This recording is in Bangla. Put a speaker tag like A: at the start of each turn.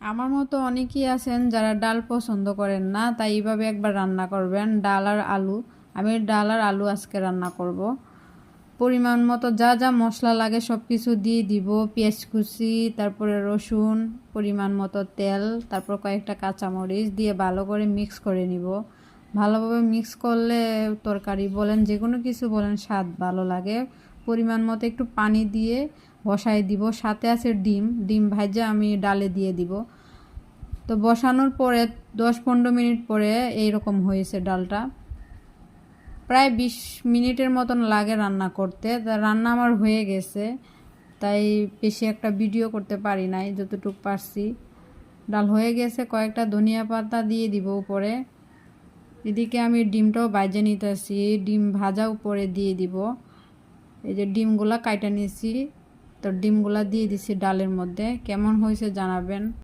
A: আমার মতো অনেকেই আছেন যারা ডাল পছন্দ করেন না, তাই এইভাবে একবার রান্না করবেন ডাল আর আলু। আমি ডাল আর আলু আজকে রান্না করব। পরিমাণ মতো যা যা মশলা লাগে সব কিছু দিয়ে দিব। পেঁয়াজ কুচি, তারপরে রসুন, পরিমাণ মতো তেল, তারপর কয়েকটা কাঁচামরিচ দিয়ে ভালো করে মিক্স করে নিব। ভালোভাবে মিক্স করলে তরকারি বলেন যে কোনো কিছু বলেন স্বাদ ভালো লাগে। পরিমাণ মতো একটু পানি দিয়ে বসাই দিব। সাথে আছে ডিম, ডিম ভাজা আমি ডালে দিয়ে দিব। তো বসানোর পরে 10-15 মিনিট পরে এইরকম হয়েছে ডালটা। প্রায় 20 মিনিটের মতন লাগে রান্না করতে। তা রান্না আমার হয়ে গেছে, তাই বেশি একটা ভিডিও করতে পারি নাই, যতটুকু পারছি। ডাল হয়ে গেছে, কয়েকটা ধনিয়া পাতা দিয়ে দিব উপরে। এদিকে আমি ডিমটাও ভাজে নিতেছি, ডিম ভাজা উপরে দিয়ে দিব। এই যে ডিমগুলা কাইটা নিয়েছি, তো ডিমগুলা দিয়ে দিছি ডালের মধ্যে। কেমন হয়েছে জানাবেন।